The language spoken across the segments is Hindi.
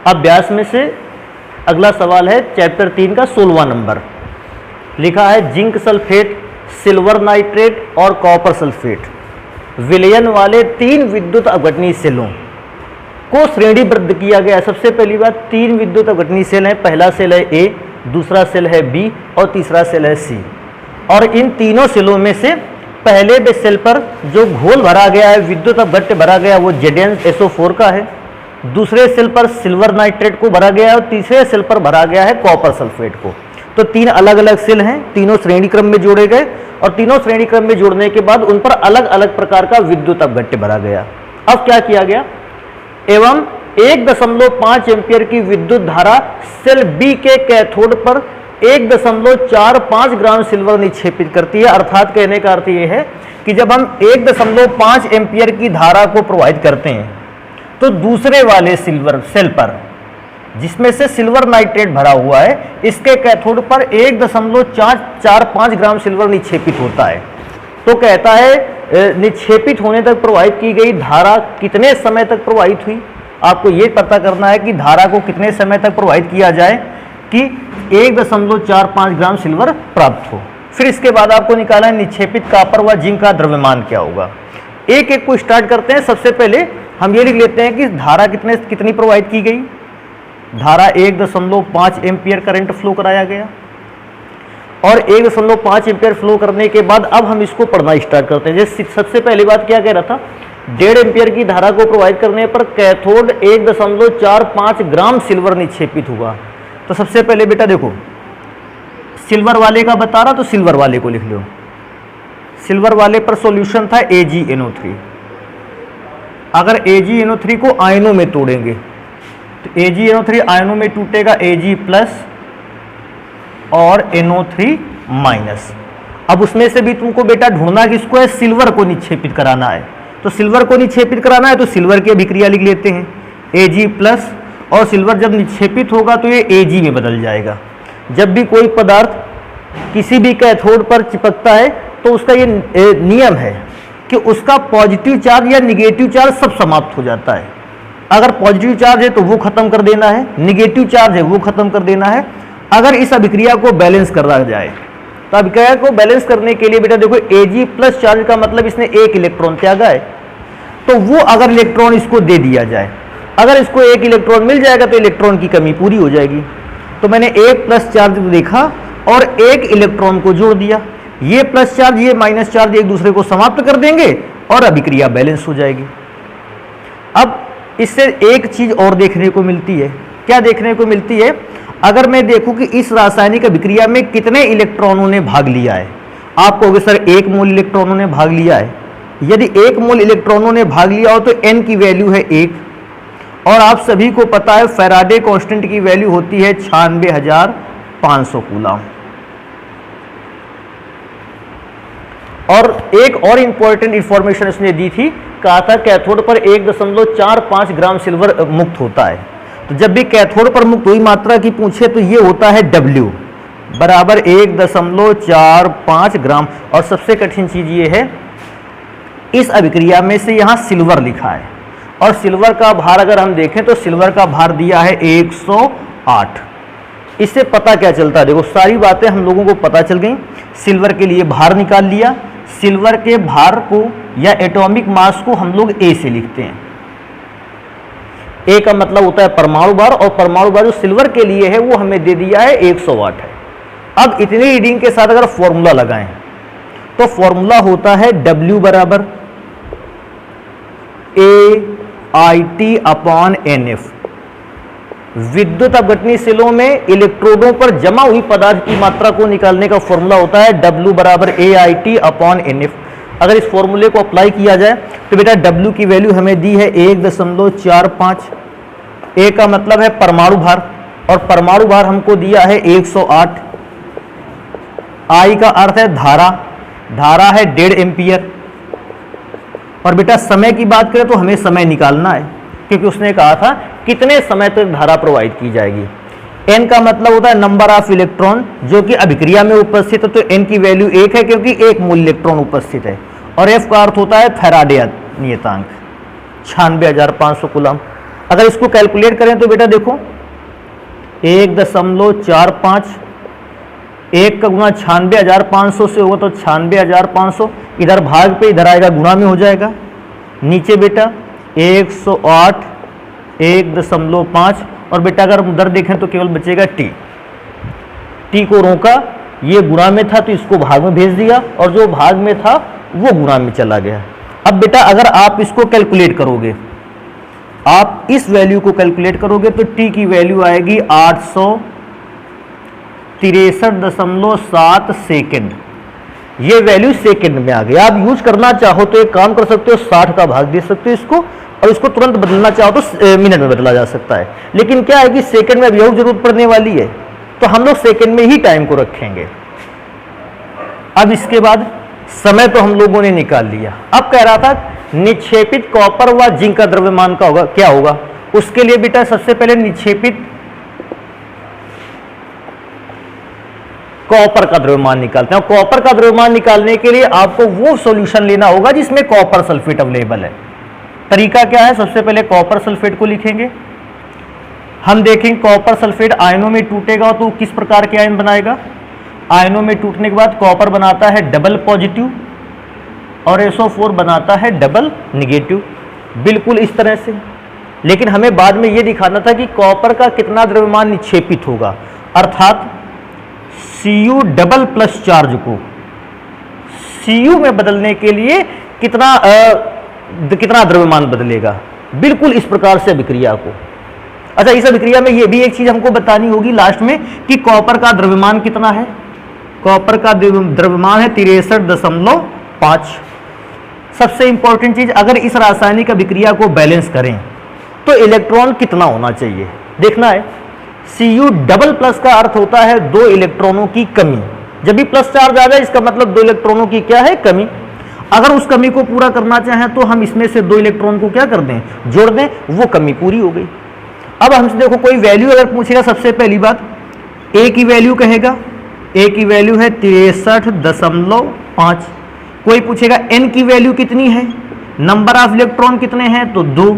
अभ्यास में से अगला सवाल है चैप्टर 3 का 16वां नंबर। लिखा है जिंक सल्फेट, सिल्वर नाइट्रेट और कॉपर सल्फेट विलयन वाले 3 विद्युत अपघटनीय सेलों को श्रेणीबद्ध किया गया। सबसे पहली बात, 3 विद्युत अपघटनीय सेल हैं। पहला सेल है ए, दूसरा सेल है बी और तीसरा सेल है सी। और इन तीनों सेलों में से पहले बे सेल पर जो घोल भरा गया है, विद्युत अपघट्य भरा गया, वो ZnSO4 का है। दूसरे सेल पर सिल्वर नाइट्रेट को भरा गया है और तीसरे सेल पर भरा गया है कॉपर सल्फेट को। तो 3 अलग अलग सेल हैं, तीनों श्रेणी क्रम में जोड़े गए और तीनों श्रेणी क्रम में जोड़ने के बाद उन पर अलग अलग प्रकार का विद्युत अपघट्य भरा गया। अब क्या किया गया, एवं 1.5 एम्पियर की विद्युत धारा सेल बी के कैथोड पर 1.45 ग्राम सिल्वर निक्षेपित करती है। अर्थात कहने का अर्थ यह है कि जब हम 1.5 एम्पियर की धारा को प्रवाहित करते हैं तो दूसरे वाले सिल्वर सेल पर, जिसमें से सिल्वर नाइट्रेट भरा हुआ है, इसके कैथोड पर 1.45 ग्राम सिल्वर निक्षेपित होता है। तो कहता है निक्षेपित होने तक प्रवाहित की गई धारा कितने समय तक प्रवाहित हुई। आपको ये पता करना है कि धारा को कितने समय तक प्रवाहित किया जाए कि 1.45 ग्राम सिल्वर प्राप्त हो। फिर इसके बाद आपको निकालना है निक्षेपित कॉपर व जिंक का द्रव्यमान क्या होगा। एक एक को स्टार्ट करते हैं। सबसे पहले हम ये लिख लेते हैं कि धारा कितनी प्रवाहित की गई। धारा 1.5 एम्पियर करंट फ्लो कराया गया और 1.5 एम्पियर फ्लो करने के बाद अब हम इसको पढ़ना स्टार्ट करते हैं। जैसे सबसे पहली बात क्या कह रहा था, 1.5 एम्पियर की धारा को प्रवाहित करने पर कैथोड 1.45 ग्राम सिल्वर निक्षेपित हुआ। तो सबसे पहले बेटा देखो, सिल्वर वाले का बता रहा तो सिल्वर वाले को लिख लो। सिल्वर वाले पर सॉल्यूशन था AgNO3। अगर AgNO3 को आयनों में तोड़ेंगे तो AgNO3 आयनों में टूटेगा Ag+ और NO3-। अब उसमें से भी तुमको बेटा ढूंढना किसको है, सिल्वर को निक्षेपित कराना है। तो सिल्वर को निक्षेपित कराना है तो सिल्वर की अभिक्रिया लिख लेते हैं, Ag+, और सिल्वर जब निक्षेपित होगा तो ये Ag में बदल जाएगा। जब भी कोई पदार्थ किसी भी कैथोड पर चिपकता है तो उसका ये नियम है कि उसका पॉजिटिव चार्ज या निगेटिव चार्ज सब समाप्त हो जाता है। अगर पॉजिटिव चार्ज है तो वो खत्म कर देना है, निगेटिव चार्ज है वो खत्म कर देना है। अगर इस अभिक्रिया को बैलेंस करा जाए तो अभिक्रिया को बैलेंस करने के लिए बेटा देखो, Ag+ चार्ज का मतलब इसने 1 इलेक्ट्रॉन त्यागा है, तो वो अगर इलेक्ट्रॉन इसको दे दिया जाए, अगर इसको 1 इलेक्ट्रॉन मिल जाएगा तो इलेक्ट्रॉन की कमी पूरी हो जाएगी। तो मैंने A+ चार्ज देखा और 1 इलेक्ट्रॉन को जोड़ दिया। ये प्लस चार्ज ये माइनस चार्ज एक दूसरे को समाप्त कर देंगे और अभिक्रिया बैलेंस हो जाएगी। अब इससे एक चीज और देखने को मिलती है। क्या देखने को मिलती है, अगर मैं देखूं कि इस रासायनिक अभिक्रिया में कितने इलेक्ट्रॉनों ने भाग लिया है। आप कहोगे सर 1 मोल इलेक्ट्रॉनों ने भाग लिया है। यदि 1 मोल इलेक्ट्रॉनों ने भाग लिया हो तो n की वैल्यू है 1, और आप सभी को पता है फैराडे कांस्टेंट की वैल्यू होती है 96,500 कूलम। और एक और इंपॉर्टेंट इंफॉर्मेशन इसने दी थी, कहा था कैथोड पर 1.45 ग्राम सिल्वर मुक्त होता है। तो जब भी कैथोड पर मुक्त हुई मात्रा की पूछे तो ये होता है W बराबर 1.45 ग्राम। और सबसे कठिन चीज ये है, इस अभिक्रिया में से यहाँ सिल्वर लिखा है और सिल्वर का भार अगर हम देखें तो सिल्वर का भार दिया है 108। इससे पता क्या चलता है, देखो सारी बातें हम लोगों को पता चल गई। सिल्वर के लिए भार निकाल लिया। सिल्वर के भार को या एटॉमिक मास को हम लोग A से लिखते हैं। A का मतलब होता है परमाणु भार, और परमाणु भार जो सिल्वर के लिए है वो हमें दे दिया है 108 है। अब इतनी रीडिंग के साथ अगर फॉर्मूला लगाएं तो फॉर्मूला होता है W बराबर AIT/NF। विद्युत अपघटनीय सेलों में इलेक्ट्रोडों पर जमा हुई पदार्थ की मात्रा को निकालने का फॉर्मूला होता है W बराबर AIT/NF। अगर इस फॉर्मूले को अप्लाई किया जाए तो बेटा W की वैल्यू हमें दी है 1.45। A का मतलब है परमाणु भार और परमाणु भार हमको दिया है 108। I का अर्थ है धारा, धारा है 1.5 एम्पियर। और बेटा समय की बात करें तो हमें समय निकालना है, क्योंकि उसने कहा था कितने समय तक धारा प्रवाहित की जाएगी। n का मतलब होता है नंबर ऑफ इलेक्ट्रॉन जो कि अभिक्रिया में उपस्थित है, तो n की वैल्यू 1 है क्योंकि 1 मोल इलेक्ट्रॉन उपस्थित है। और f का अर्थ होता है फैराडे नियतांक 96,500 कूलम। अगर इसको कैलकुलेट करें तो बेटा देखो 1.45, 1 का गुना 96,500 से होगा तो 96,500, इधर भाग पे इधर आएगा गुणा में हो जाएगा। नीचे बेटा 108, 1.5 और बेटा अगर उधर देखें तो केवल बचेगा टी। टी को रोका, ये गुणा में था तो इसको भाग में भेज दिया और जो भाग में था वो गुणा में चला गया। अब बेटा अगर आप इसको कैलकुलेट करोगे, आप इस वैल्यू को कैलकुलेट करोगे तो टी की वैल्यू आएगी 863.7 सेकेंड। ये वैल्यू सेकेंड में आ गई। आप यूज करना चाहो तो एक काम कर सकते हो, 60 का भाग दे सकते हो इसको, और इसको तुरंत बदलना चाहो तो मिनट में बदला जा सकता है। लेकिन क्या है कि सेकेंड में अभी जरूरत पड़ने वाली है तो हम लोग सेकेंड में ही टाइम को रखेंगे। अब इसके बाद समय तो हम लोगों ने निकाल लिया। अब कह रहा था निक्षेपित कॉपर व जिंक का द्रव्यमान का होगा क्या होगा। उसके लिए बेटा सबसे पहले निक्षेपित कॉपर का द्रव्यमान निकालते हैं। कॉपर का द्रव्यमान निकालने के लिए आपको वो सॉल्यूशन लेना होगा जिसमें कॉपर सल्फेट अवेलेबल है। तरीका क्या है, सबसे पहले कॉपर सल्फेट को लिखेंगे। हम देखेंगे कॉपर सल्फेट आयनों में टूटेगा तो किस प्रकार के आयन बनाएगा। आयनों में टूटने के बाद कॉपर बनाता है डबल पॉजिटिव और SO4 बनाता है डबल निगेटिव, बिल्कुल इस तरह से। लेकिन हमें बाद में यह दिखाना था कि कॉपर का कितना द्रव्यमान निक्षेपित होगा, अर्थात Cu डबल प्लस चार्ज को Cu में बदलने के लिए कितना द्रव्यमान बदलेगा, बिल्कुल इस प्रकार से अभिक्रिया को। अच्छा, इस अभिक्रिया में ये भी एक चीज हमको बतानी होगी लास्ट में कि कॉपर का द्रव्यमान कितना है। कॉपर का द्रव्यमान है 63.5। सबसे इंपॉर्टेंट चीज, अगर इस रासायनिक अभिक्रिया को बैलेंस करें तो इलेक्ट्रॉन कितना होना चाहिए देखना है। Cu डबल प्लस का अर्थ होता है 2 इलेक्ट्रॉनों की कमी। जब भी प्लस चार्ज आ जाए इसका मतलब 2 इलेक्ट्रॉनों की क्या है, कमी। अगर उस कमी को पूरा करना चाहें तो हम इसमें से 2 इलेक्ट्रॉन को क्या कर दें, जोड़ दें, वो कमी पूरी हो गई। अब हमसे देखो कोई वैल्यू अगर पूछेगा, सबसे पहली बात A की वैल्यू कहेगा, A की वैल्यू है 63.5। कोई पूछेगा N की वैल्यू कितनी है, नंबर ऑफ इलेक्ट्रॉन कितने हैं तो 2।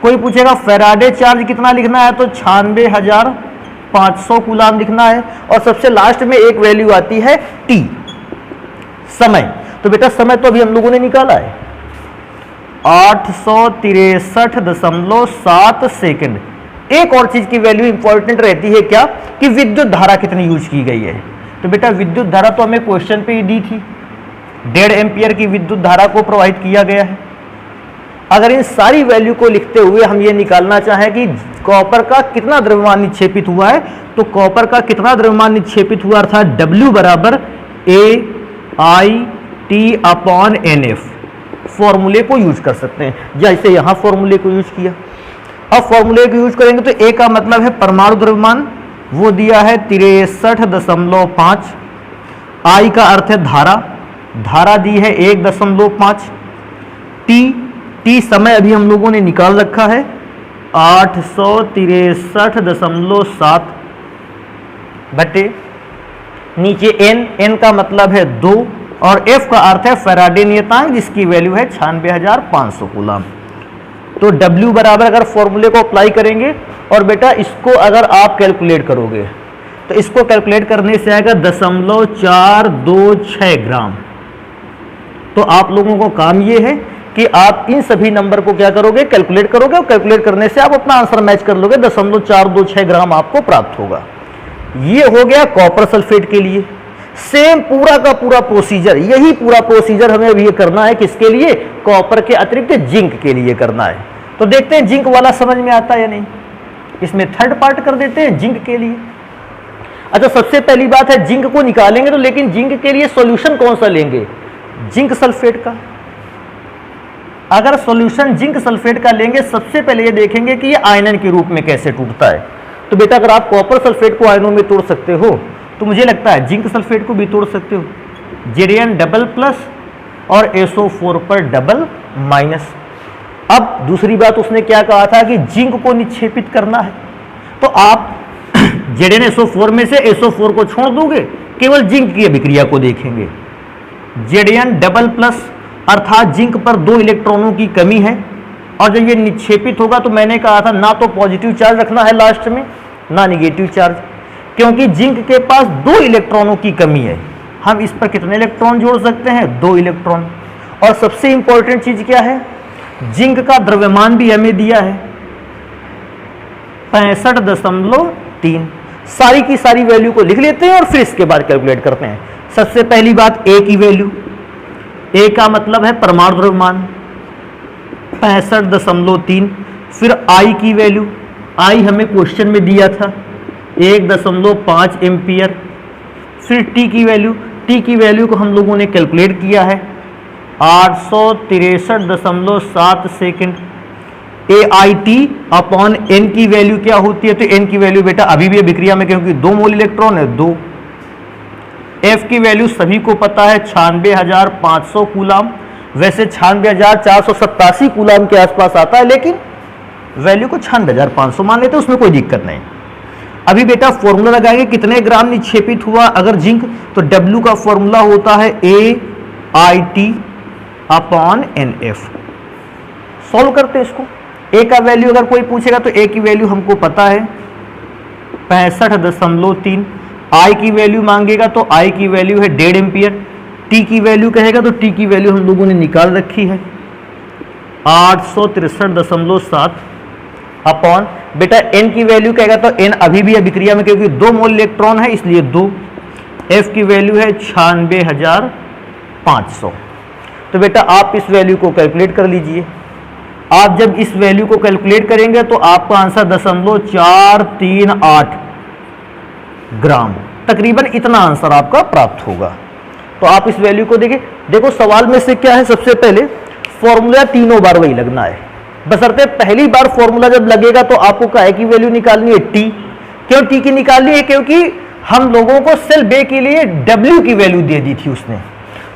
कोई पूछेगा फैराडे चार्ज कितना लिखना है तो 96,500 कूलाम लिखना है। और सबसे लास्ट में एक वैल्यू आती है T, समय। तो बेटा समय तो अभी हम लोगों ने निकाला है 863.7 सेकेंड। एक और चीज की वैल्यू इंपॉर्टेंट रहती है क्या, कि विद्युत धारा कितनी यूज की गई है। तो बेटा विद्युत धारा तो हमें क्वेश्चन पे ही दी थी, 1.5 एम्पियर की विद्युत धारा को प्रोवाइड किया गया है। अगर इन सारी वैल्यू को लिखते हुए हम ये निकालना चाहें कि कॉपर का कितना द्रव्यमान निक्षेपित हुआ है, तो कॉपर का कितना द्रव्यमान निक्षेपित हुआ, अर्थात W बराबर AIT/NF फॉर्मूले को यूज कर सकते हैं, जैसे यहां फॉर्मूले को यूज किया। अब फॉर्मूले को यूज करेंगे तो A का मतलब है परमाणु द्रव्यमान, वो दिया है 63.5। I का अर्थ है धारा, धारा दी है 1.5। T समय अभी हम लोगों ने निकाल रखा है 863.7 बटे नीचे N का मतलब है 2 और F का अर्थ है फैराडे नियतांक जिसकी वैल्यू है 96,500 कूलाम। तो W बराबर अगर फॉर्मूले को अप्लाई करेंगे और बेटा इसको अगर आप कैलकुलेट करोगे तो इसको कैलकुलेट करने से आएगा 0.426 ग्राम। तो आप लोगों को काम ये है कि आप इन सभी नंबर को क्या करोगे, कैलकुलेट करोगे, और कैलकुलेट करने से आप अपना आंसर मैच कर लोगे, 0.426 ग्राम आपको प्राप्त होगा। ये हो गया कॉपर सल्फेट के लिए। सेम पूरा का पूरा प्रोसीजर, यही पूरा प्रोसीजर हमें अभी करना है, किसके लिए, कॉपर के अतिरिक्त जिंक के लिए करना है। तो देखते हैं जिंक वाला समझ में आता है या नहीं। इसमें थर्ड पार्ट कर देते हैं जिंक के लिए। अच्छा, सबसे पहली बात है जिंक को निकालेंगे तो, लेकिन जिंक के लिए सॉल्यूशन कौन सा लेंगे, जिंक सल्फेट का। अगर सॉल्यूशन जिंक सल्फेट का लेंगे, सबसे पहले ये देखेंगे कि ये आयनन के रूप में कैसे टूटता है। तो बेटा अगर आप कॉपर सल्फेट को आयनों में तोड़ सकते हो तो मुझे लगता है जिंक सल्फेट को भी तोड़ सकते हो। Zn डबल प्लस और SO4 पर डबल माइनस। अब दूसरी बात उसने क्या कहा था कि जिंक को निक्षेपित करना है, तो आप ZnSO4 में से SO4 को छोड़ दोगे, केवल जिंक की अभिक्रिया को देखेंगे। Zn डबल प्लस अर्थात जिंक पर 2 इलेक्ट्रॉनों की कमी है, और जब ये निक्षेपित होगा तो मैंने कहा था ना तो पॉजिटिव चार्ज रखना है लास्ट में ना निगेटिव चार्ज, क्योंकि जिंक के पास 2 इलेक्ट्रॉनों की कमी है। हम इस पर कितने इलेक्ट्रॉन जोड़ सकते हैं? 2 इलेक्ट्रॉन। और सबसे इंपॉर्टेंट चीज क्या है, जिंक का द्रव्यमान भी हमें दिया है 65.3। सारी की सारी वैल्यू को लिख लेते हैं और फिर इसके बाद कैलकुलेट करते हैं। सबसे पहली बात ए की वैल्यू, ए का मतलब है परमाणु द्रव्यमान 65.3। फिर आई की वैल्यू, आई हमें क्वेश्चन में दिया था 1.5 एम्पियर। फिर टी की वैल्यू, टी की वैल्यू को हम लोगों ने कैलकुलेट किया है 863.7 सेकेंड। AIT अपॉन एन की वैल्यू क्या होती है? तो एन की वैल्यू बेटा अभी भी अभिक्रिया में, क्योंकि 2 मोल इलेक्ट्रॉन है 2। एफ की वैल्यू सभी को पता है 96,500 कूलाम। वैसे 96,487 कूलाम के आसपास आता है, लेकिन वैल्यू को 96,500 मान लेते हैं, उसमें कोई दिक्कत नहीं। अभी बेटा फॉर्मूला लगाएंगे कितने ग्राम निक्षेपित हुआ अगर जिंक, तो W का फॉर्मूला होता है AIT अपॉन NF। सॉल्व करते हैं इसको। ए का वैल्यू अगर कोई पूछेगा तो ए की वैल्यू हमको पता है 65.3। आई की वैल्यू मांगेगा तो आई की वैल्यू है 1.5 एम्पियर। टी की वैल्यू कहेगा तो टी की वैल्यू हम लोगों ने निकाल रखी है 863.7 अपॉन बेटा एन की वैल्यू कहेगा तो एन अभी भी अभिक्रिया में, क्योंकि 2 मोल इलेक्ट्रॉन है इसलिए 2। एफ की वैल्यू है 96,500। तो बेटा आप इस वैल्यू को कैलकुलेट कर लीजिए। आप जब इस वैल्यू को कैलकुलेट करेंगे तो आपका आंसर 0.438 ग्राम, तकरीबन इतना आंसर आपका प्राप्त होगा। तो आप इस वैल्यू को देखिए। देखो सवाल में से क्या है, सबसे पहले फॉर्मूला 3 बार वही लगना है, बशर्ते पहली बार फॉर्मूला जब लगेगा तो आपको काय की वैल्यू निकालनी है? टी। क्यों टी की निकालनी है? क्योंकि हम लोगों को सेल बे के लिए डब्ल्यू की वैल्यू दे दी थी उसने।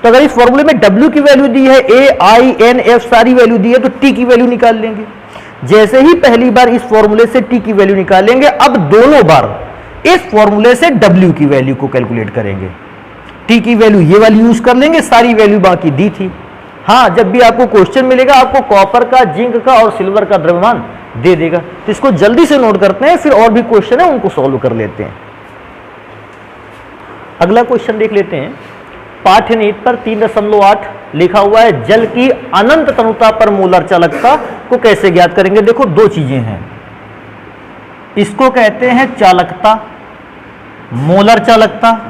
तो अगर इस फॉर्मूले में डब्ल्यू की वैल्यू दी है, AINF सारी वैल्यू दी है, तो टी की वैल्यू निकाल लेंगे। जैसे ही पहली बार इस फॉर्मूले से टी की वैल्यू निकालेंगे, अब दोनों बार इस फॉर्मूले से डब्ल्यू की वैल्यू को कैलकुलेट करेंगे। टी की वैल्यू ये वाली यूज कर लेंगे, सारी वैल्यू बाकी दी थी। हाँ, जब भी आपको क्वेश्चन मिलेगा आपको कॉपर का, जिंक का और सिल्वर का द्रव्यमान दे देगा। तो इसको जल्दी से नोट करते हैं, फिर और भी क्वेश्चन है उनको सॉल्व कर लेते हैं। अगला क्वेश्चन देख लेते हैं। पाठ्यनीति पर 3.8 लिखा हुआ है, जल की अनंत तनुता पर मोलर चालकता को कैसे ज्ञात करेंगे? देखो 2 चीजें हैं, इसको कहते हैं चालकता, मोलर चालकता।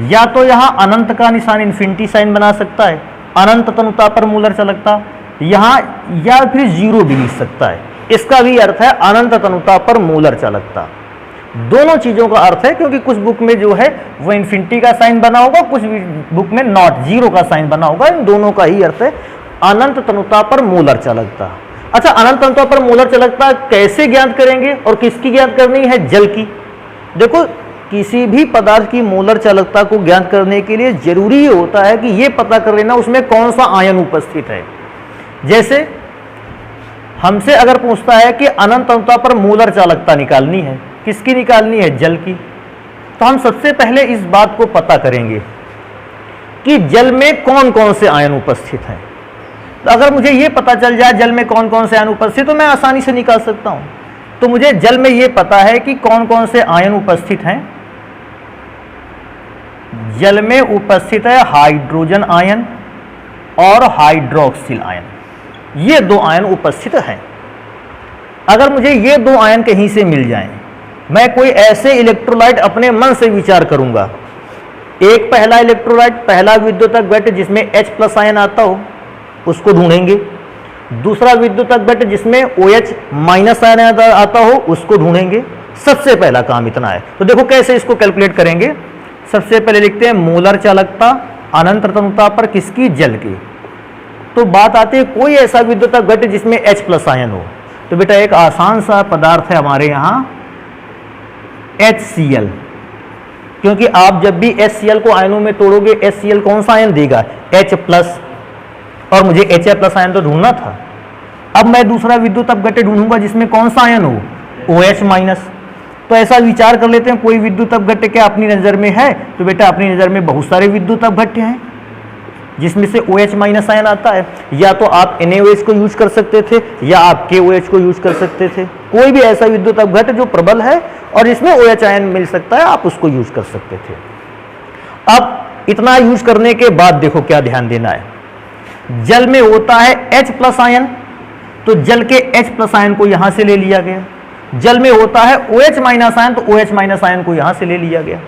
या तो यहां अनंत का निशान इन्फिनिटी साइन बना सकता है, अनंत तनुता पर मोलर चालकता यहां, या फिर 0 भी लिख सकता है। इसका भी अर्थ है अनंत तनुता पर मोलर चालकता। दोनों चीजों का अर्थ है, क्योंकि कुछ बुक में जो है वो इन्फिनिटी का साइन बना होगा, कुछ बुक में नॉट 0 का साइन बना होगा। इन दोनों का ही अर्थ है अनंत तनुता पर मोलर चालकता। अच्छा, अनंत तनुता पर मोलर चालकता कैसे ज्ञात करेंगे और किसकी ज्ञात करनी है? जल की। देखो किसी भी पदार्थ की मोलर चालकता को ज्ञात करने के लिए जरूरी ये होता है कि ये पता कर लेना उसमें कौन सा आयन उपस्थित है। जैसे हमसे अगर पूछता है कि अनंत तनुता पर मोलर चालकता निकालनी है, किसकी निकालनी है? जल की। तो हम सबसे पहले इस बात को पता करेंगे कि जल में कौन कौन से आयन उपस्थित हैं। तो अगर मुझे ये पता चल जाए जल में कौन कौन से आयन उपस्थित, तो मैं आसानी से निकाल सकता हूं। तो मुझे जल में ये पता है कि कौन कौन से आयन उपस्थित हैं। जल में उपस्थित है हाइड्रोजन आयन और हाइड्रोक्सिल आयन, ये 2 आयन उपस्थित हैं। अगर मुझे ये 2 आयन कहीं से मिल जाएं, मैं कोई ऐसे इलेक्ट्रोलाइट अपने मन से विचार करूंगा। एक पहला इलेक्ट्रोलाइट, पहला विद्युतक घट जिसमें H+ आयन आता हो, उसको ढूंढेंगे। दूसरा विद्युतक घट जिसमें OH- आयन आता हो, उसको ढूंढेंगे। सबसे पहला काम इतना है। तो देखो कैसे इसको कैलकुलेट करेंगे। सबसे पहले लिखते हैं मोलर चालकता अनंत तनुता पर किसकी? जल की। तो बात आती है कोई ऐसा विद्युतक घट जिसमें H+ आयन हो। तो बेटा एक आसान सा पदार्थ है हमारे यहाँ HCl, क्योंकि आप जब भी HCl को आयनों में तोड़ोगे, HCl कौन सा आयन देगा? H+, और मुझे HA+ आयन तो ढूंढना था। अब मैं दूसरा विद्युतक घट ढूंढूंगा जिसमें कौन सा आयन हो? OH-। तो ऐसा विचार कर लेते हैं, कोई विद्युतक घट क्या अपनी नजर में है? तो बेटा अपनी नजर में बहुत सारे विद्युतक घट हैं। जिसमें से OH माइनस आयन आता है, या तो आप NaOH को यूज कर सकते थे या आप KOH को यूज कर सकते थे। कोई भी ऐसा विद्युत अपघट जो प्रबल है और इसमें OH आयन मिल सकता है, आप उसको यूज कर सकते थे। अब इतना यूज करने के बाद देखो क्या ध्यान देना है। जल में होता है H प्लस आयन, तो जल के H प्लस आयन को यहां से ले लिया गया। जल में होता है OH माइनस आयन, तो OH माइनस आयन को यहां से ले लिया गया।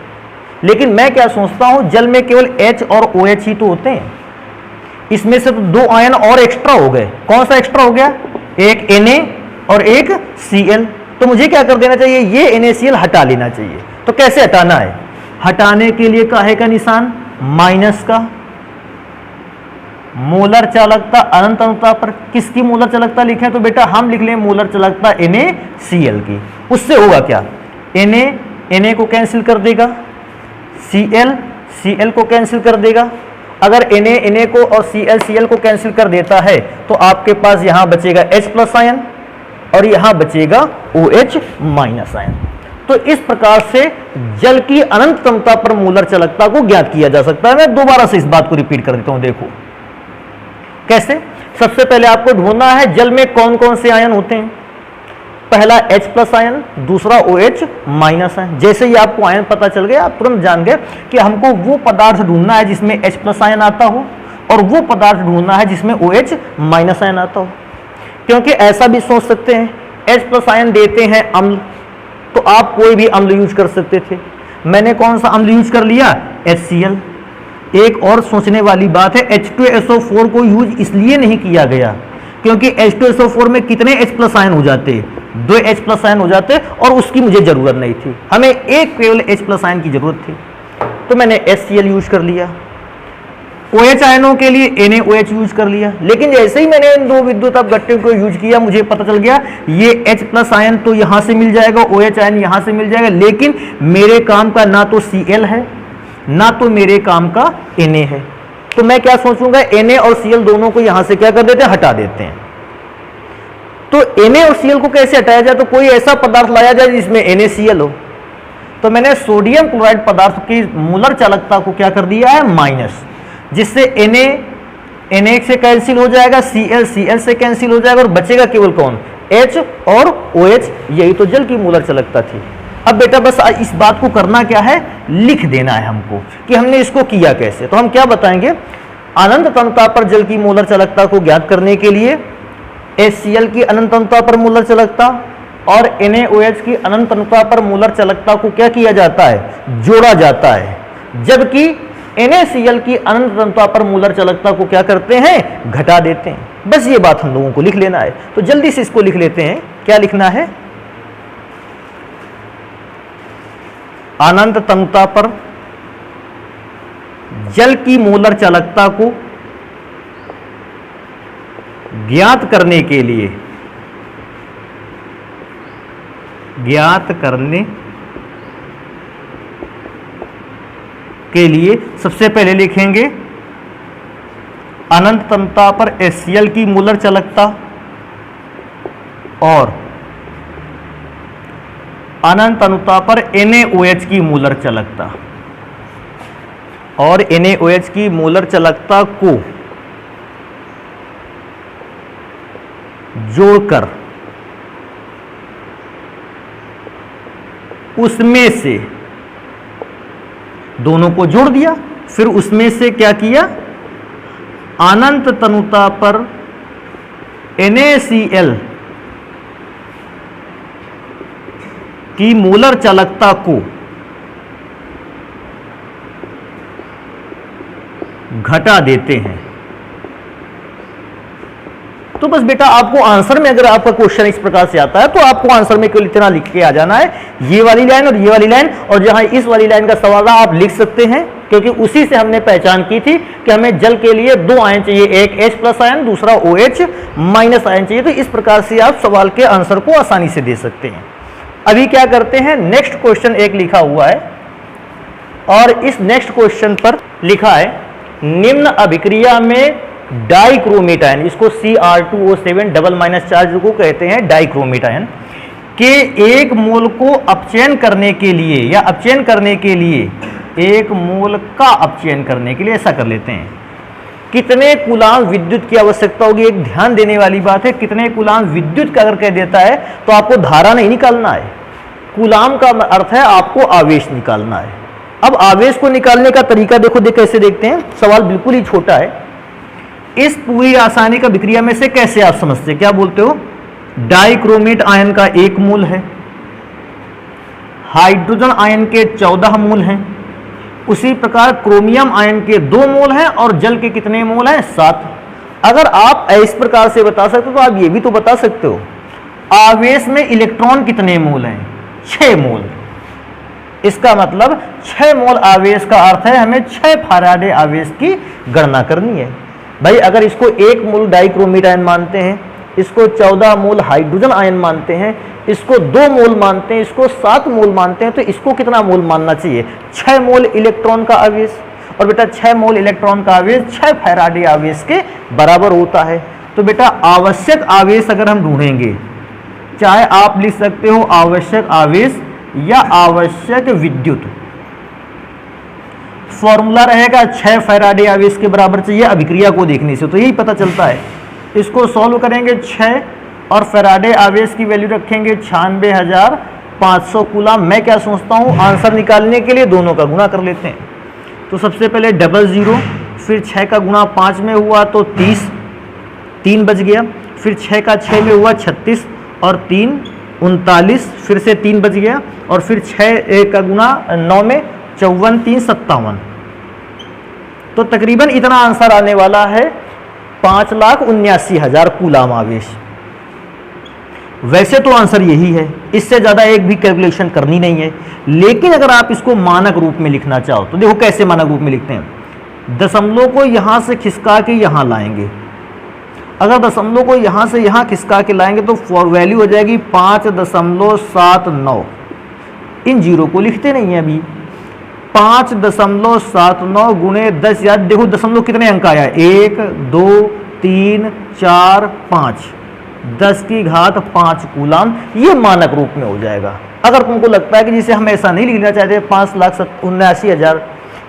लेकिन मैं क्या सोचता हूं, जल में केवल H और OH ही तो होते हैं, इसमें से तो 2 आयन और एक्स्ट्रा हो गए। कौन सा एक्स्ट्रा हो गया? एक Na और एक Cl। तो मुझे क्या कर देना चाहिए, ये NaCl हटा लेना चाहिए। तो कैसे हटाना है? हटाने के लिए काहे का निशान? माइनस का। मोलर चालकता अनंत अनुता पर किसकी मोलर चालकता लिखे? तो बेटा हम लिख लें मोलर चालकता NaCl की। उससे होगा क्या? Na को कैंसिल कर देगा, Cl को कैंसिल कर देगा। अगर Na को और Cl को कैंसिल कर देता है तो आपके पास यहां बचेगा H प्लस आयन और यहां बचेगा OH माइनस आयन। तो इस प्रकार से जल की अनंत क्षमता पर मोलर चालकता को ज्ञात किया जा सकता है। मैं दोबारा से इस बात को रिपीट कर देता हूं, देखो कैसे। सबसे पहले आपको ढूंढना है जल में कौन कौन से आयन होते हैं। पहला H प्लस आयन, दूसरा OH माइनस आयन। जैसे ही आपको आयन पता चल गया, आप तुरंत जान गए कि हमको वो पदार्थ ढूंढना है जिसमें H प्लस आयन आता हो और वो पदार्थ ढूंढना है जिसमें OH माइनस आयन आता हो। क्योंकि ऐसा भी सोच सकते हैं, H प्लस आयन देते हैं अम्ल, तो आप कोई भी अम्ल यूज कर सकते थे। मैंने कौन सा अम्ल यूज कर लिया? HCl। एक और सोचने वाली बात है, H2SO4 को यूज इसलिए नहीं किया गया क्योंकि H2SO4 में कितने H प्लस आयन हो जाते? 2 H प्लस आयन हो जाते और उसकी मुझे जरूरत नहीं थी। हमें एक केवल H प्लस आयन की जरूरत थी, तो मैंने HCl यूज कर लिया। OH आयनों के लिए NaOH यूज कर लिया। लेकिन जैसे ही मैंने इन 2 विद्युत अपघट्टों को यूज किया, मुझे पता चल गया ये H प्लस आयन तो यहां से मिल जाएगा, OH आयन यहां से मिल जाएगा, लेकिन मेरे काम का ना तो Cl है ना तो मेरे काम का Na है। तो मैं क्या सोचूंगा, Na और Cl दोनों को यहां से क्या कर देते हैं? हटा देते हैं। तो Na और Cl को कैसे हटाया जाए? तो कोई ऐसा पदार्थ लाया जाए जिसमें NaCl हो। तो मैंने सोडियम क्लोराइड पदार्थ की मोलर चालकता को क्या कर दिया है? माइनस, जिससे Na से कैंसिल हो जाएगा, Cl से कैंसिल हो जाएगा और बचेगा केवल कौन? H और OH। यही तो जल की मोलर चालकता थी। अब बेटा बस इस बात को करना क्या है, लिख देना है हमको कि हमने इसको किया कैसे। तो हम क्या बताएंगे, अनंत तन्यता पर जल की मोलर चालकता को ज्ञात करने के लिए HCl की अनंत तन्यता पर मोलर चालकता और NaOH की अनंत तन्यता पर मोलर चालकता को क्या किया जाता है? जोड़ा जाता है। जबकि NaCl की अनंत तन्यता पर मोलर चालकता को क्या करते हैं? घटा देते हैं। बस ये बात हम लोगों को लिख लेना है। तो जल्दी से इसको लिख लेते हैं। क्या लिखना है? अनंत तन्यता पर जल की मोलर चालकता को ज्ञात करने के लिए सबसे पहले लिखेंगे अनंत तन्यता पर HCl की मोलर चालकता और अनंत तन्यता पर NaOH की मोलर चालकता, और NaOH की मोलर चालकता को जोड़कर उसमें से दोनों को जोड़ दिया। फिर उसमें से क्या किया? अनंत तन्यता पर NaCl की मोलर चालकता को घटा देते हैं। तो बस बेटा आपको आंसर में, अगर आपका क्वेश्चन इस प्रकार से आता है तो आपको आंसर में केवल इतना लिख के आ जाना है, ये वाली लाइन और ये वाली लाइन, और जहां इस वाली लाइन का सवाल आप लिख सकते हैं क्योंकि उसी से हमने पहचान की थी कि हमें जल के लिए 2 आयन चाहिए, एक H प्लस आयन, दूसरा OH माइनस आयन चाहिए। तो इस प्रकार से आप सवाल के आंसर को आसानी से दे सकते हैं। अभी क्या करते हैं, नेक्स्ट क्वेश्चन एक लिखा हुआ है और इस नेक्स्ट क्वेश्चन पर लिखा है निम्न अभिक्रिया में डाइक्रोमेट आयन, इसको Cr2O7 डबल माइनस चार्ज को कहते हैं डाइक्रोमेट आयन, के एक मोल को अपचयन करने के लिए या अपचयन करने के लिए, एक मोल का अपचयन करने के लिए, ऐसा कर लेते हैं, कितने कूलाम विद्युत की आवश्यकता होगी। एक ध्यान देने वाली बात है, कितने कूलाम विद्युत का अगर कह देता है तो आपको धारा नहीं निकालना है, कूलाम का अर्थ है आपको आवेश निकालना है। अब आवेश को निकालने का तरीका देखो, कैसे देखते हैं। सवाल बिल्कुल ही छोटा है। इस पूरी रासायनिक अभिक्रिया में से कैसे आप समझते हैं, क्या बोलते हो, डाइक्रोमेट आयन का 1 मोल है, हाइड्रोजन आयन के 14 मोल हैं, उसी प्रकार क्रोमियम आयन के 2 मोल हैं और जल के कितने मोल हैं, 7। अगर आप इस प्रकार से बता सकते हो तो आप ये भी तो बता सकते हो आवेश में इलेक्ट्रॉन कितने मोल हैं, 6 मोल। इसका मतलब 6 मोल आवेश का अर्थ है हमें 6 फैराडे आवेश की गणना करनी है। भाई अगर इसको 1 मोल डाइक्रोमेट आयन मानते हैं, इसको 14 मोल हाइड्रोजन आयन मानते हैं, इसको 2 मोल मानते हैं, इसको 7 मोल मानते हैं, तो इसको कितना मोल मानना चाहिए, 6 मोल इलेक्ट्रॉन का आवेश। और बेटा 6 मोल इलेक्ट्रॉन का आवेश 6 फैराडे आवेश के बराबर होता है। तो बेटा आवश्यक आवेश अगर हम ढूंढेंगे, चाहे आप लिख सकते हो आवश्यक आवेश या आवश्यक विद्युत, फॉर्मूला रहेगा 6 फैराडे आवेश के बराबर चाहिए। अभिक्रिया को देखने से तो यही पता चलता है। इसको सॉल्व करेंगे 6 और फैराडे आवेश की वैल्यू रखेंगे 96,500 कूलाम। मैं क्या सोचता हूँ, आंसर निकालने के लिए दोनों का गुणा कर लेते हैं। तो सबसे पहले 00, फिर 6 का गुणा 5 में हुआ तो 30, 3 बच गया, फिर 6 का 6 में हुआ 36 और 3 39, फिर से 3 बच गया, और फिर 6 का गुणा 9 में 54, 3 57। तो तकरीबन इतना आंसर आने वाला है 5,79,000 कूलाम आवेश। वैसे तो आंसर यही है, इससे ज़्यादा एक भी कैलकुलेशन करनी नहीं है। लेकिन अगर आप इसको मानक रूप में लिखना चाहो तो देखो कैसे मानक रूप में लिखते हैं। दशमलव को यहाँ से खिसका के यहाँ लाएंगे, अगर दशमलव को यहाँ से यहाँ खिसका के लाएंगे तो वैल्यू हो जाएगी 5.79। इन जीरो को लिखते नहीं है अभी। 5.79 गुणे 10, याद देखो दशमलव कितने अंक आया, 1 2 3 4 5, 10 की घात 5 कूलाम। ये मानक रूप में हो जाएगा। अगर तुमको लगता है कि जिसे हम ऐसा नहीं लिखना चाहते 5,79,000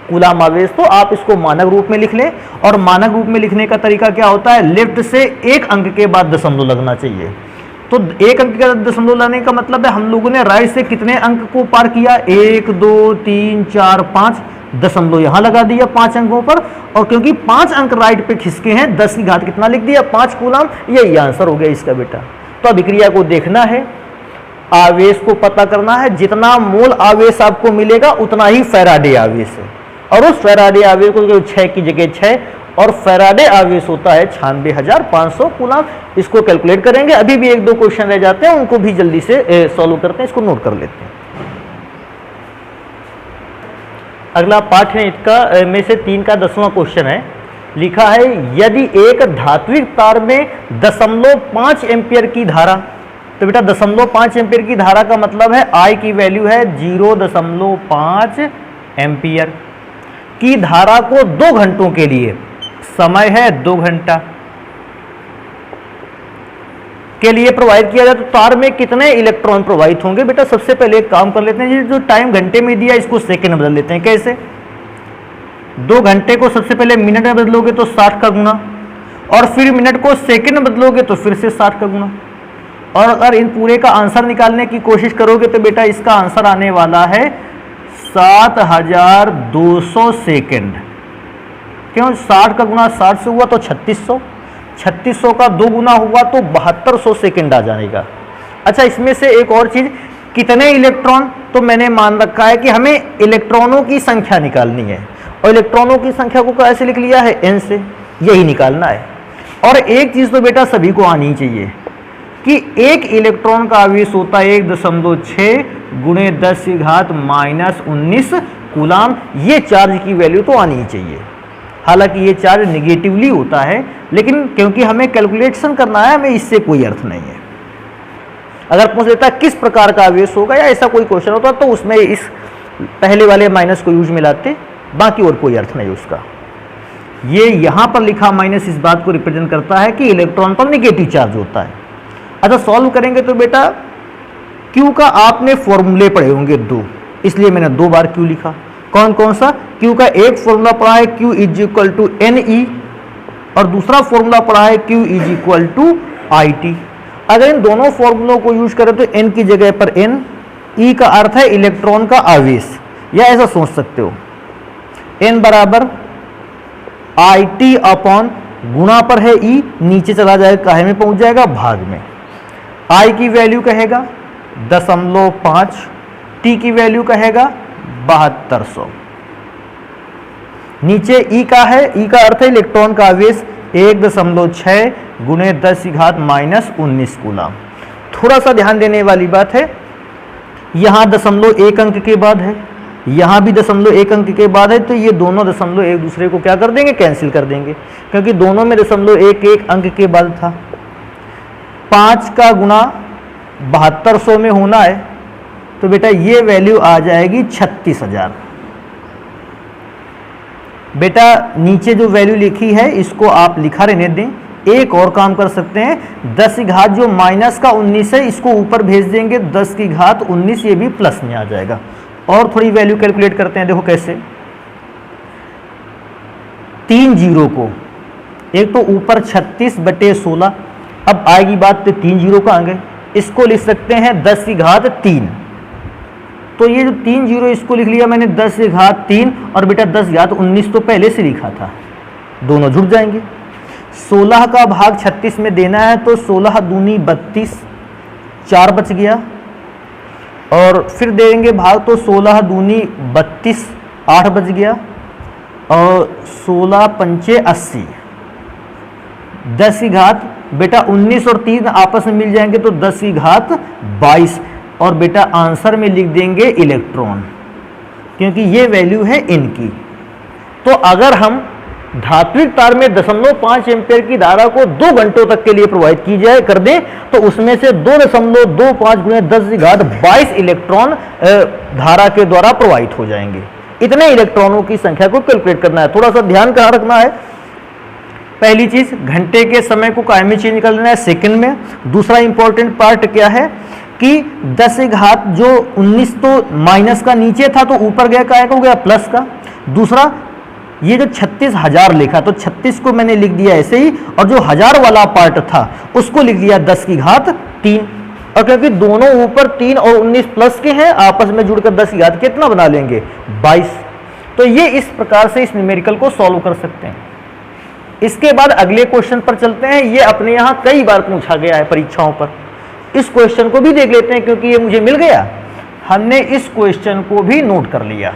कूलाम आवेश, तो आप इसको मानक रूप में लिख लें। और मानक रूप में लिखने का तरीका क्या होता है, लेफ्ट से एक अंक के बाद दशमलव लगना चाहिए। तो एक अंक के बाद दशमलव लाने का मतलब है हम लोगों ने राइट से कितने अंक को पार किया, 1 2 3 4 5, दशमलव यहाँ लगा दिया 5 अंकों पर। और क्योंकि 5 अंक राइट पे खिसके हैं, 10 की घात कितना लिख दिया, 5 कूलाम। यही आंसर हो गया इसका बेटा। तो अभिक्रिया को देखना है, आवेश को पता करना है, जितना मोल आवेश आपको मिलेगा उतना ही फैराडे आवेश है। और उस फैराडे आवेश को 6 की जगह 6, और फैराडे आवेश होता है 96,500 कूलाम। इसको कैलकुलेट करेंगे। अभी भी 1-2 क्वेश्चन रह जाते हैं, उनको भी जल्दी से सॉल्व करते हैं, इसको नोट कर लेते हैं। अगला पाठ है इसका में से 3 का 10वां क्वेश्चन है। लिखा है यदि एक धात्विक तार में 0.5 एम्पियर की धारा, तो बेटा 0.5 एम्पियर की धारा का मतलब है I की वैल्यू है 0.5 एम्पियर की धारा को 2 घंटों के लिए, समय है 2 घंटा के लिए प्रवाहित किया जाए, तो तार में कितने इलेक्ट्रॉन प्रवाहित होंगे। बेटा सबसे पहले एक काम कर लेते हैं, ये जो टाइम घंटे में दिया इसको सेकंड में बदल लेते हैं। कैसे, 2 घंटे को सबसे पहले मिनट में बदलोगे तो 60 का गुना, और फिर मिनट को सेकंड में बदलोगे तो फिर से 60 का गुना। और अगर इन पूरे का आंसर निकालने की कोशिश करोगे तो बेटा इसका आंसर आने वाला है 7,200 सेकेंड। क्यों, 60 का गुना 60 से हुआ तो 3600, 3600 का 2 गुना हुआ तो 7200 सेकेंड आ जाएगा। अच्छा, इसमें से एक और चीज, कितने इलेक्ट्रॉन, तो मैंने मान रखा है कि हमें इलेक्ट्रॉनों की संख्या निकालनी है, और इलेक्ट्रॉनों की संख्या को कैसे लिख लिया है, n से, यही निकालना है। और एक चीज तो बेटा सभी को आनी चाहिए कि एक इलेक्ट्रॉन का आवेश होता है 1.6 गुणे 10 की घात -19 कूलाम। ये चार्ज की वैल्यू तो आनी ही चाहिए। हालांकि ये चार्ज निगेटिवली होता है, लेकिन क्योंकि हमें कैलकुलेशन करना है, हमें इससे कोई अर्थ नहीं है। अगर पूछ लेता किस प्रकार का आवेश होगा या ऐसा कोई क्वेश्चन होता तो उसमें इस पहले वाले माइनस को यूज में लाते, बाकी और कोई अर्थ नहीं उसका। ये यहाँ पर लिखा माइनस इस बात को रिप्रेजेंट करता है कि इलेक्ट्रॉन पर निगेटिव चार्ज होता है। अच्छा, सॉल्व करेंगे तो बेटा Q का आपने फॉर्मूले पढ़े होंगे 2, इसलिए मैंने 2 बार Q लिखा। कौन कौन सा, Q का एक फॉर्मूला पढ़ा है, Q = NE, और दूसरा फॉर्मूला पढ़ा है Q is equal to IT। अगर इन दोनों फॉर्मूलों को यूज करें तो n की जगह पर n, E का अर्थ है इलेक्ट्रॉन का आवेश, या ऐसा सोच सकते हो n बराबर IT अपॉन गुणा पर है E, नीचे चला जाएगा काहे में पहुंच जाएगा भाग में। I की वैल्यू कहेगा 0.5, T की वैल्यू कहेगा 7200। नीचे E का है, E का अर्थ है इलेक्ट्रॉन का आवेश 1.6 गुणे 10⁻⁻19 कूलम। थोड़ा सा ध्यान देने वाली बात है, यहाँ 0.1 अंक के बाद है, यहाँ भी 0.1 अंक के बाद है, तो ये दोनों दशमलव एक दूसरे को क्या कर देंगे, कैंसिल कर देंगे, क्योंकि दोनों में 0.11 अंक के बाद था। 5 का गुणा 7200 में होना है, तो बेटा ये वैल्यू आ जाएगी 36,000। बेटा नीचे जो वैल्यू लिखी है इसको आप लिखा रहने दें। एक और काम कर सकते हैं, 10 की घात जो माइनस का 19 है इसको ऊपर भेज देंगे, 10 की घात 19 ये भी प्लस में आ जाएगा। और थोड़ी वैल्यू कैलकुलेट करते हैं, देखो कैसे। 3 जीरो को, एक तो ऊपर 36/16, अब आएगी बात तो 3 जीरो कहाँ गए, इसको लिख सकते हैं 10 की घात 3। तो ये जो 3 जीरो इसको लिख लिया मैंने 10 की घात 3, और बेटा 10 की घात 19 तो पहले से लिखा था, दोनों जुड़ जाएंगे। 16 का भाग 36 में देना है, तो 16 दूनी 32, 4 बच गया, और फिर देंगे भाग, तो 16 दूनी 32, 8 बच गया, और 16 पंचे 80, 10 की घात बेटा 19 और 3 आपस में मिल जाएंगे तो 10 की घात 22, और बेटा आंसर में लिख देंगे इलेक्ट्रॉन, क्योंकि ये वैल्यू है इनकी। तो अगर हम धात्विक तार में 0.5 एम्पियर की धारा को 2 घंटों तक के लिए प्रोवाइड की जाए कर दें, तो उसमें से 2.25 गुणे 10 की घात 22 इलेक्ट्रॉन धारा के द्वारा प्रवाहित हो जाएंगे। इतने इलेक्ट्रॉनों की संख्या को कैलकुलेट करना है। थोड़ा सा ध्यान कहाँ रखना है, पहली चीज घंटे के समय को कायम में चेंज कर लेना है सेकंड में। दूसरा इंपॉर्टेंट पार्ट क्या है कि 10 की घात जो 19 तो माइनस का नीचे था, तो ऊपर गया क्या हो गया प्लस का। दूसरा ये जो 36,000 लिखा, तो 36 को मैंने लिख दिया ऐसे ही, और जो 1000 वाला पार्ट था उसको लिख दिया 10 की घात 3। और क्योंकि दोनों ऊपर 3 और 19 प्लस के हैं, आपस में जुड़कर 10 की घात कितना बना लेंगे 22। तो ये इस प्रकार से इस न्यूमेरिकल को सॉल्व कर सकते हैं। इसके बाद अगले क्वेश्चन पर चलते हैं। ये अपने यहाँ कई बार पूछा गया है परीक्षाओं पर। इस क्वेश्चन को भी देख लेते हैं, क्योंकि ये मुझे मिल गया, हमने इस क्वेश्चन को भी नोट कर लिया।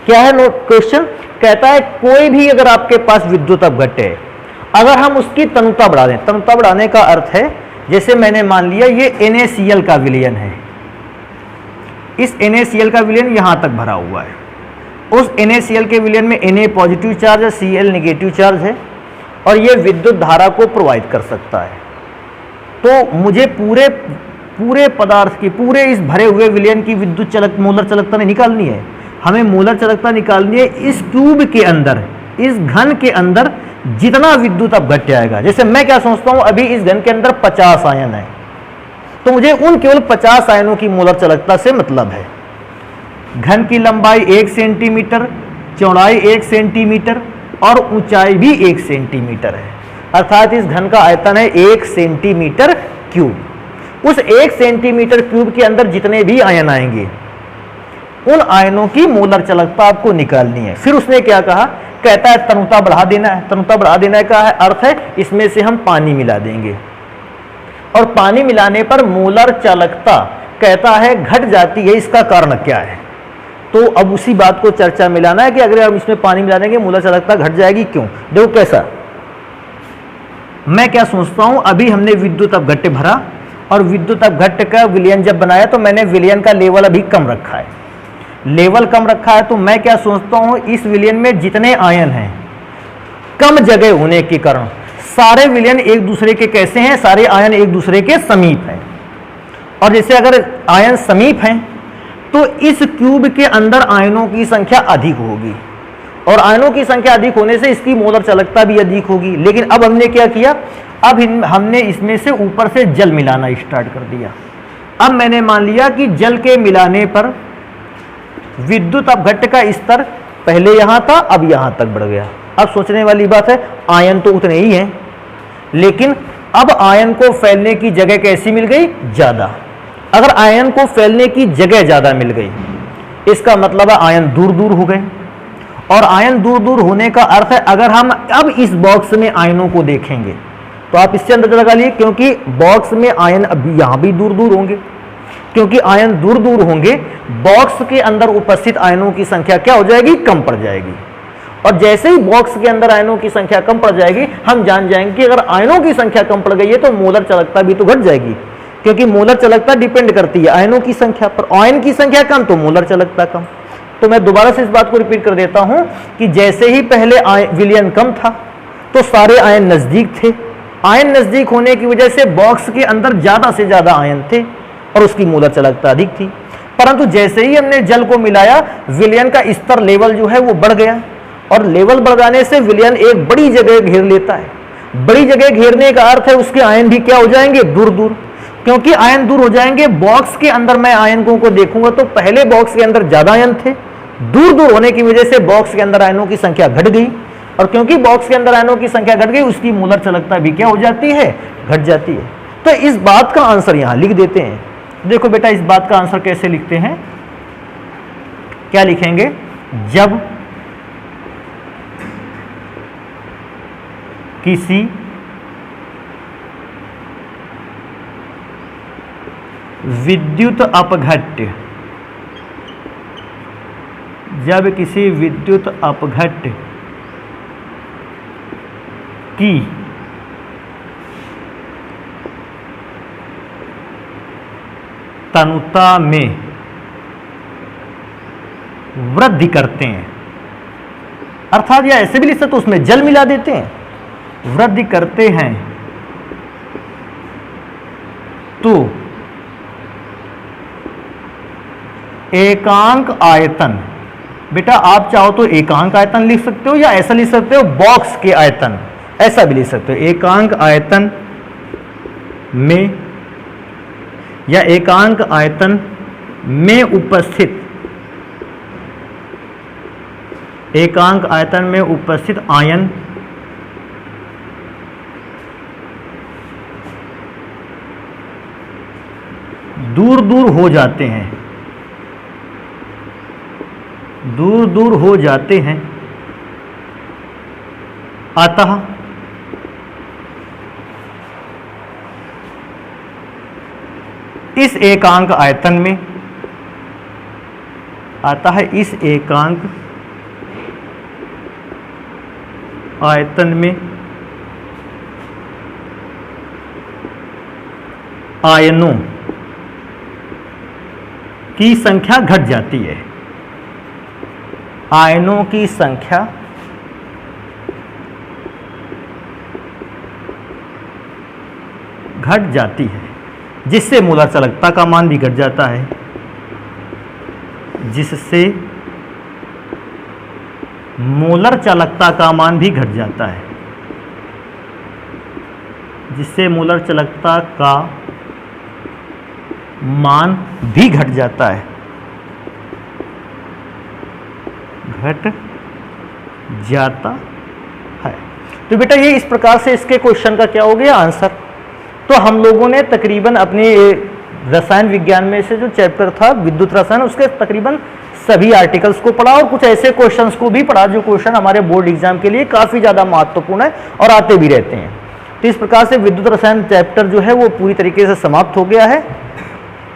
क्या है नोट क्वेश्चन, कहता है कोई भी अगर आपके पास विद्युत अपघट्य है, अगर हम उसकी तनुता बढ़ा दें, तनुता बढ़ाने का अर्थ है जैसे मैंने मान लिया ये NaCl का विलयन है, इस NaCl का विलयन यहां तक भरा हुआ है, उस NaCl के विलयन में Na पॉजिटिव चार्ज है, Cl नेगेटिव चार्ज है, और ये विद्युत धारा को प्रोवाइड कर सकता है। तो मुझे पूरे पदार्थ की, पूरे इस भरे हुए विलयन की विद्युत मोलर चालकता निकालनी है। हमें मोलर चालकता निकालनी है इस ट्यूब के अंदर, इस घन के अंदर जितना विद्युत अपघट्य आएगा। जैसे मैं क्या सोचता हूं, अभी इस घन के अंदर 50 आयन है, तो मुझे उन केवल 50 आयनों की मोलर चालकता से मतलब है। घन की लंबाई 1 सेंटीमीटर, चौड़ाई 1 सेंटीमीटर और ऊंचाई भी 1 सेंटीमीटर है, अर्थात इस घन का आयतन है 1 सेंटीमीटर क्यूब। उस 1 सेंटीमीटर क्यूब के अंदर जितने भी आयन आएंगे, उन आयनों की मोलर चालकता आपको निकालनी है। फिर उसने क्या कहा, कहता है तनुता बढ़ा देना है। तनुता बढ़ा देने का अर्थ है इसमें से हम पानी मिला देंगे, और पानी मिलाने पर मोलर चालकता कहता है घट जाती है। इसका कारण क्या है, तो अब उसी बात को चर्चा मिलाना है कि अगर हम इसमें पानी मिला देंगे मोलर चालकता घट जाएगी, क्यों। देखो कैसा, मैं क्या सोचता हूं, अभी हमने विद्युत अपघट्य भरा, और विद्युत अपघट्य का विलयन जब बनाया तो मैंने विलयन का लेवल अभी कम रखा है, लेवल कम रखा है। तो मैं क्या सोचता हूं, इस विलयन में जितने आयन हैं, कम जगह होने के कारण सारे विलयन एक दूसरे के कैसे हैं, सारे आयन एक दूसरे के समीप हैं। और जैसे अगर आयन समीप हैं तो इस क्यूब के अंदर आयनों की संख्या अधिक होगी, और आयनों की संख्या अधिक होने से इसकी मोलर चालकता भी अधिक होगी। लेकिन अब हमने क्या किया, अब हमने इसमें से ऊपर से जल मिलाना स्टार्ट कर दिया। अब मैंने मान लिया कि जल के मिलाने पर विद्युत अपघट्य का स्तर पहले यहां था, अब यहां तक बढ़ गया। अब सोचने वाली बात है, आयन तो उतने ही हैं, लेकिन अब आयन को फैलने की जगह कैसी मिल गई? ज्यादा। अगर आयन को फैलने की जगह ज्यादा मिल गई, इसका मतलब है आयन दूर दूर हो गए। और आयन दूर दूर होने का अर्थ है, अगर हम अब इस बॉक्स में आयनों को देखेंगे तो आप इससे अंदाजा लगा लिए, क्योंकि बॉक्स में आयन अभी यहां भी दूर दूर होंगे, क्योंकि आयन दूर दूर होंगे, बॉक्स के अंदर उपस्थित आयनों की संख्या क्या हो जाएगी? कम पड़ जाएगी। और जैसे ही बॉक्स के अंदर आयनों की संख्या कम पड़ जाएगी, हम जान जाएंगे कि अगर आयनों की संख्या कम पड़ गई है तो मोलर चालकता भी तो घट जाएगी, क्योंकि मोलर चालकता डिपेंड करती है आयनों की संख्या पर। आयन की संख्या कम तो मोलर चालकता कम। तो मैं दोबारा से इस बात को रिपीट कर देता हूं कि जैसे ही पहले विलयन कम था तो सारे आयन नजदीक थे। आयन नजदीक होने की वजह से बॉक्स के अंदर ज्यादा से ज्यादा आयन थे और उसकी मोलर चालकता अधिक थी। परंतु जैसे ही हमने जल को मिलाया, विलयन का स्तर लेवल जो है वो बढ़ गया, और लेवल बढ़ जाने से विलयन एक बड़ी जगह घेर लेता है। बड़ी जगह घेरने का अर्थ है उसके आयन भी क्या हो जाएंगे? दूर दूर। क्योंकि आयन दूर हो जाएंगे, बॉक्स के अंदर मैं आयनों को देखूंगा तो पहले बॉक्स के अंदर ज्यादा आयन थे, दूर दूर होने की वजह से बॉक्स के अंदर आयनों की संख्या घट गई, और क्योंकि बॉक्स के अंदर आयनों की संख्या घट गई, उसकी मोलर चालकता भी क्या हो जाती है? घट जाती है। तो इस बात का आंसर यहां लिख देते हैं। देखो बेटा, इस बात का आंसर कैसे लिखते हैं? क्या लिखेंगे? जब किसी विद्युत अपघट्य, जब किसी विद्युत अपघट्य की तनुता में वृद्धि करते हैं, अर्थात या ऐसे भी लिख सकते तो उसमें जल मिला देते हैं, वृद्धि करते हैं तो एकांक आयतन, बेटा आप चाहो तो एकांक आयतन लिख सकते हो या ऐसा लिख सकते हो बॉक्स के आयतन, ऐसा भी लिख सकते हो। एकांक आयतन में या एकांक आयतन में उपस्थित, एकांक आयतन में उपस्थित आयन दूर दूर हो जाते हैं, दूर दूर हो जाते हैं, अतः इस एकांक आयतन में, अतः इस एकांक आयतन में आयनों की संख्या घट जाती है, आयनों की संख्या घट जाती है, जिससे मोलर चालकता का मान भी घट जाता है, जिससे मोलर चालकता का मान भी घट जाता है, जिससे मोलर चालकता का मान भी घट जाता है, घट जाता है। तो बेटा ये इस प्रकार से इसके क्वेश्चन का क्या हो गया? आंसर। तो हम लोगों ने तकरीबन अपने रसायन विज्ञान में से जो चैप्टर था विद्युत रसायन, उसके तकरीबन सभी आर्टिकल्स को पढ़ा और कुछ ऐसे क्वेश्चंस को भी पढ़ा जो क्वेश्चन हमारे बोर्ड एग्जाम के लिए काफ़ी ज़्यादा महत्वपूर्ण है और आते भी रहते हैं। तो इस प्रकार से विद्युत रसायन चैप्टर जो है वो पूरी तरीके से समाप्त हो गया है।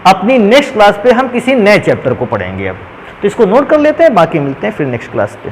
अपनी नेक्स्ट क्लास पे हम किसी नए चैप्टर को पढ़ेंगे अब, तो इसको नोट कर लेते हैं, बाकी मिलते हैं फिर नेक्स्ट क्लास पे।